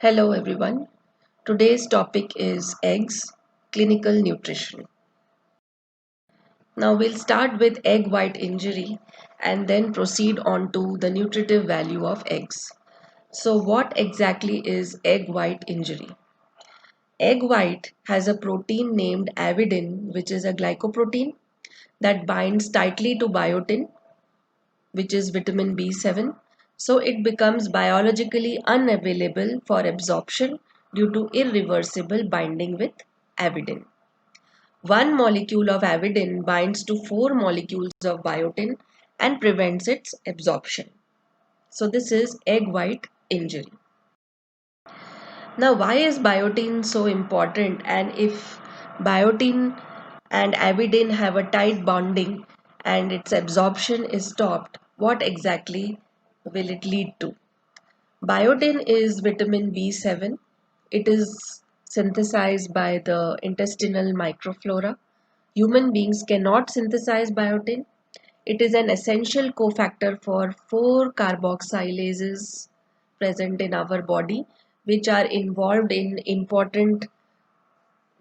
Hello everyone. Today's topic is eggs, clinical nutrition. Now we'll start with egg white injury and then proceed on to the nutritive value of eggs. So what exactly is egg white injury? Egg white has a protein named avidin, which is a glycoprotein that binds tightly to biotin, which is vitamin B7. So it becomes biologically unavailable for absorption due to irreversible binding with avidin. One molecule of avidin binds to four molecules of biotin and prevents its absorption. So this is egg white injury. Now why is biotin so important, and if biotin and avidin have a tight bonding and its absorption is stopped, what exactly will it lead to? Biotin is vitamin B7. It is synthesized by the intestinal microflora. Human beings cannot synthesize biotin. It is an essential cofactor for four carboxylases present in our body, which are involved in important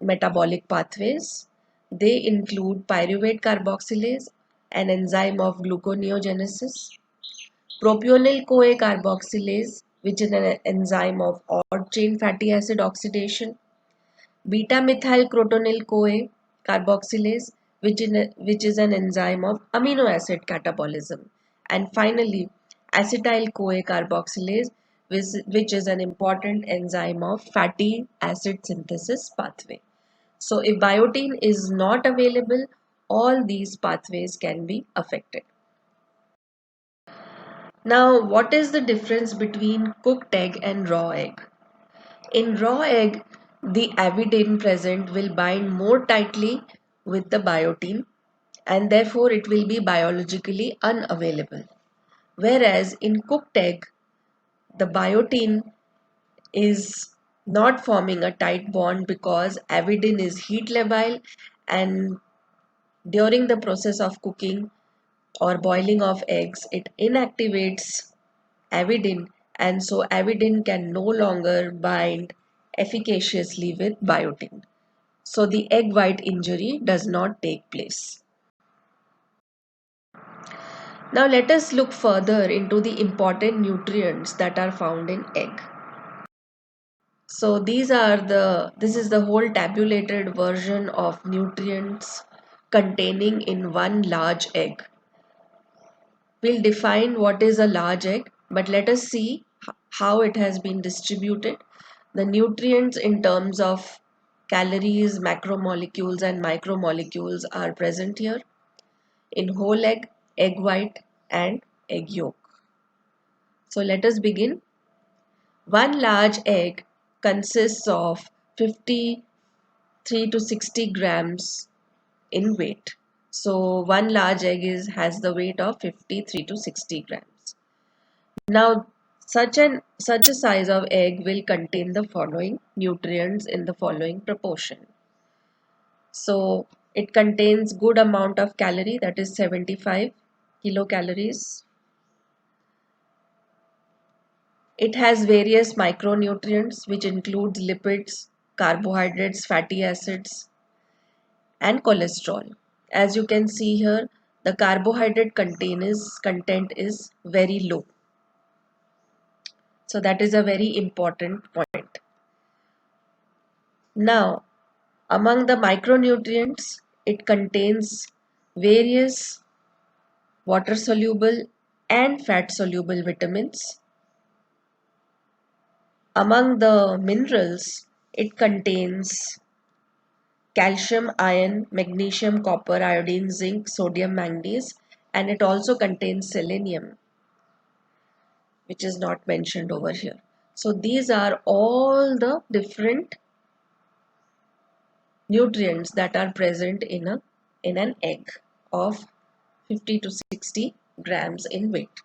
metabolic pathways. They include pyruvate carboxylase, an enzyme of gluconeogenesis, propionyl CoA carboxylase, which is an enzyme of odd chain fatty acid oxidation, beta methyl crotonil CoA carboxylase, which is an enzyme of amino acid catabolism, and finally acetyl CoA carboxylase, which is an important enzyme of fatty acid synthesis pathway. So if biotin is not available, all these pathways can be affected. Now, what is the difference between cooked egg and raw egg? In raw egg, the avidin present will bind more tightly with the biotin and therefore it will be biologically unavailable. Whereas in cooked egg, the biotin is not forming a tight bond because avidin is heat labile, and during the process of cooking or boiling of eggs, it inactivates avidin, and so avidin can no longer bind efficaciously with biotin. So the egg white injury does not take place. Now let us look further into the important nutrients that are found in egg. So this is the whole tabulated version of nutrients containing in one large egg. We'll define what is a large egg, but let us see how it has been distributed. The nutrients in terms of calories, macromolecules, and micromolecules are present here in whole egg white, and egg yolk. So let us begin. One large egg consists of 53 to 60 grams in weight. So one large egg has the weight of 53 to 60 grams. Now, such a size of egg will contain the following nutrients in the following proportion. So it contains good amount of calorie, that is 75 kilocalories. It has various micronutrients which includes lipids, carbohydrates, fatty acids, and cholesterol. As you can see here, the carbohydrate content is very low. So that is a very important point. Now, among the micronutrients, it contains various water soluble and fat soluble vitamins. Among the minerals, it contains calcium, iron, magnesium, copper, iodine, zinc, sodium, manganese, and it also contains selenium, which is not mentioned over here. So these are all the different nutrients that are present in an egg of 50 to 60 grams in weight.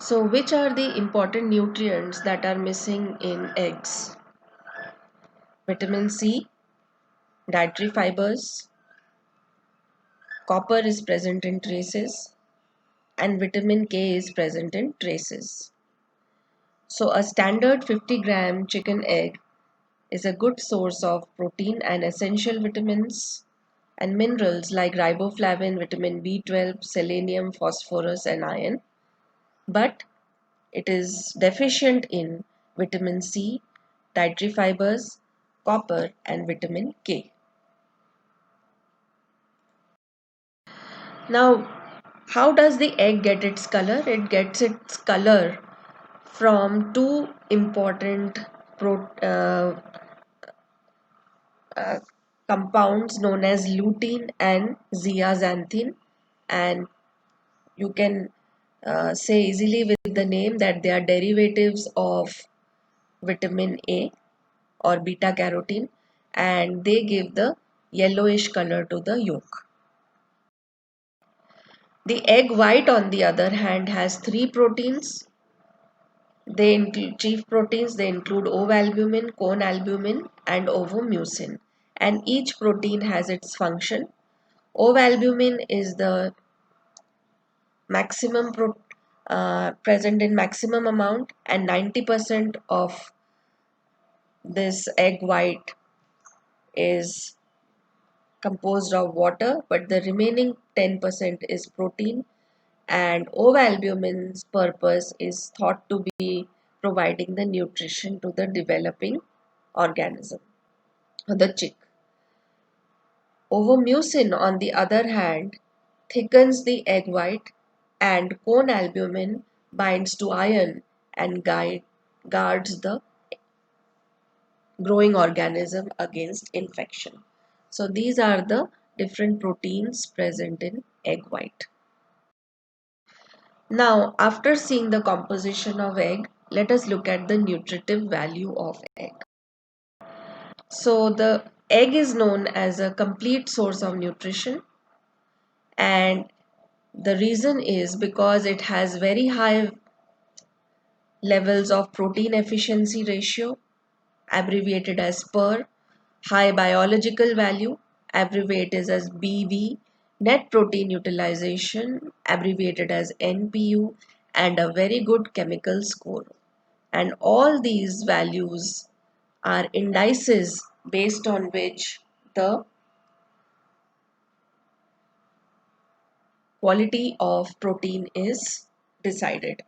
So which are the important nutrients that are missing in eggs? Vitamin C, dietary fibers, copper is present in traces, and vitamin K is present in traces. So a standard 50-gram chicken egg is a good source of protein and essential vitamins and minerals like riboflavin, vitamin B12, selenium, phosphorus, and iron. But it is deficient in vitamin C, dietary fibers, copper, and vitamin K. Now, how does the egg get its color? It gets its color from two important uh, compounds known as lutein and zeaxanthin, and you can say easily with the name that they are derivatives of vitamin A or beta carotene, and they give the yellowish color to the yolk. The egg white, on the other hand, has three proteins. They include chief proteins. They include ovalbumin, conalbumin, and ovomucin, and each protein has its function. Ovalbumin is the maximum present in maximum amount, and 90% of this egg white is composed of water, but the remaining 10% is protein. And ovalbumin's purpose is thought to be providing the nutrition to the developing organism, the chick. Ovomucin, on the other hand, thickens the egg white, and conalbumin binds to iron and guards the growing organism against infection. So these are the different proteins present in egg white. Now, after seeing the composition of egg, let us look at the nutritive value of egg. So the egg is known as a complete source of nutrition, and the reason is because it has very high levels of protein efficiency ratio, abbreviated as PER, high biological value, abbreviated as BV, net protein utilization, abbreviated as NPU, and a very good chemical score. And all these values are indices based on which the quality of protein is decided.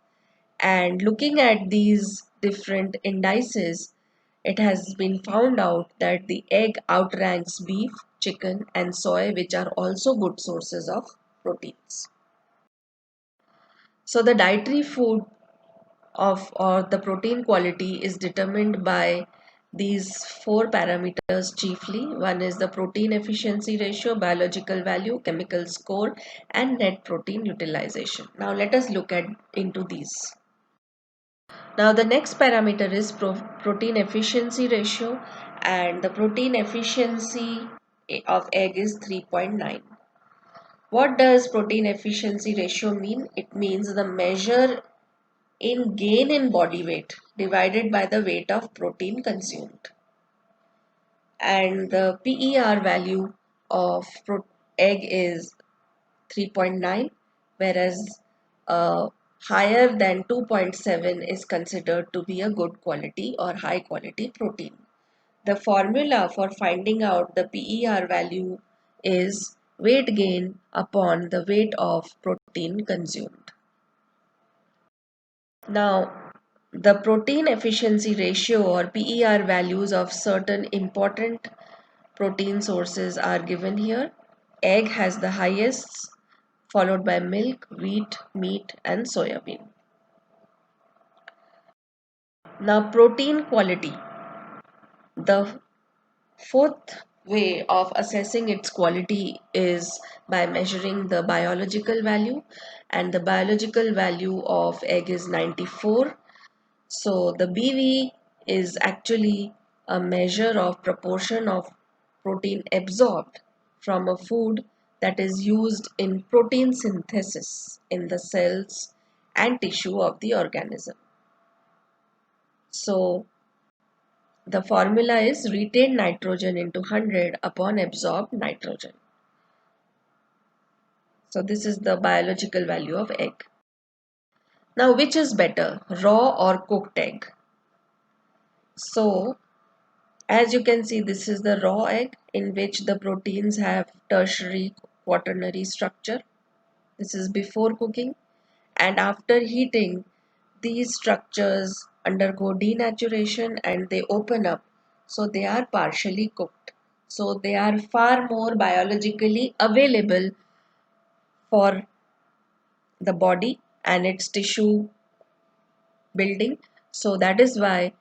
And looking at these different indices, it has been found out that the egg outranks beef, chicken, and soy, which are also good sources of proteins. So the dietary food of or the protein quality is determined by these four parameters chiefly. One is the protein efficiency ratio, biological value, chemical score, and net protein utilization. Now let us look at into these. Now the next parameter is protein efficiency ratio, and the protein efficiency of egg is 3.9. What does protein efficiency ratio mean? It means the measure in gain in body weight divided by the weight of protein consumed. And the PER value of egg is 3.9, whereas higher than 2.7 is considered to be a good quality or high quality protein. The formula for finding out the PER value is weight gain upon the weight of protein consumed. Now, the protein efficiency ratio or PER values of certain important protein sources are given here. Egg has the highest, followed by milk, wheat, meat, and soybean. Now, protein quality. The fourth way of assessing its quality is by measuring the biological value, and the biological value of egg is 94. So the BV is actually a measure of proportion of protein absorbed from a food that is used in protein synthesis in the cells and tissue of the organism. So the formula is retained nitrogen into 100 upon absorbed nitrogen. So this is the biological value of egg. Now, which is better, raw or cooked egg? So, as you can see, this is the raw egg in which the proteins have tertiary quaternary structure. This is before cooking, and after heating, these structures undergo denaturation and they open up. So they are partially cooked. So they are far more biologically available for the body and its tissue building. So that is why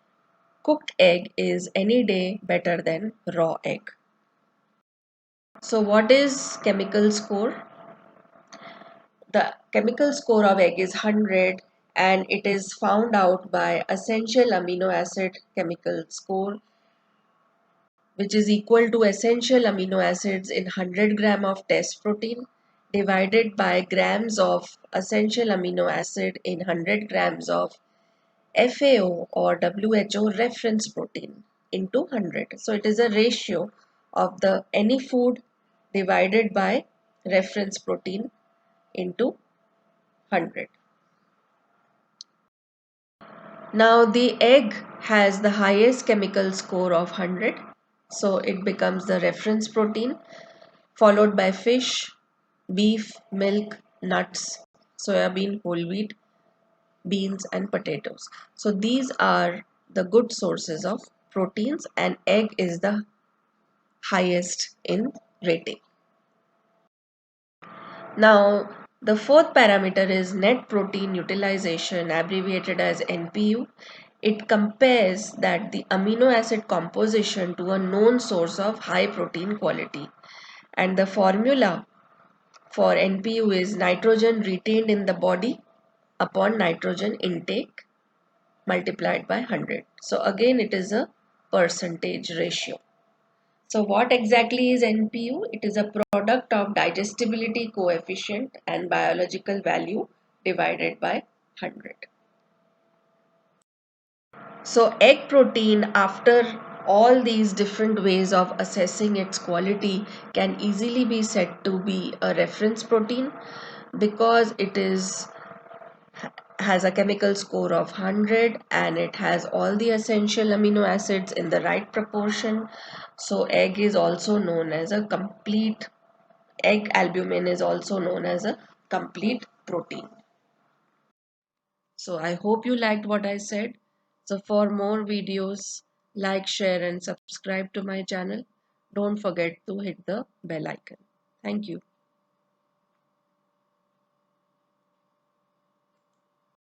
cooked egg is any day better than raw egg. So what is chemical score? The chemical score of egg is 100 and it is found out by essential amino acid chemical score, which is equal to essential amino acids in 100 gram of test protein divided by grams of essential amino acid in 100 grams of FAO or WHO reference protein into 100. So it is a ratio of the any food divided by reference protein into 100. Now the egg has the highest chemical score of 100, so it becomes the reference protein, followed by fish, beef, milk, nuts, soya bean, whole wheat, beans and potatoes. So these are the good sources of proteins and egg is the highest in rating. Now the fourth parameter is net protein utilization, abbreviated as NPU. It compares that the amino acid composition to a known source of high protein quality. And the formula for NPU is nitrogen retained in the body upon nitrogen intake multiplied by 100. So again it is a percentage ratio. So what exactly is NPU? It is a product of digestibility coefficient and biological value divided by 100. So egg protein, after all these different ways of assessing its quality, can easily be said to be a reference protein because it is has a chemical score of 100 and it has all the essential amino acids in the right proportion. So egg is also known as a complete egg albumin is also known as a complete protein. So I hope you liked what I said. So for more videos, like, share and subscribe to my channel. Don't forget to hit the bell icon. Thank you.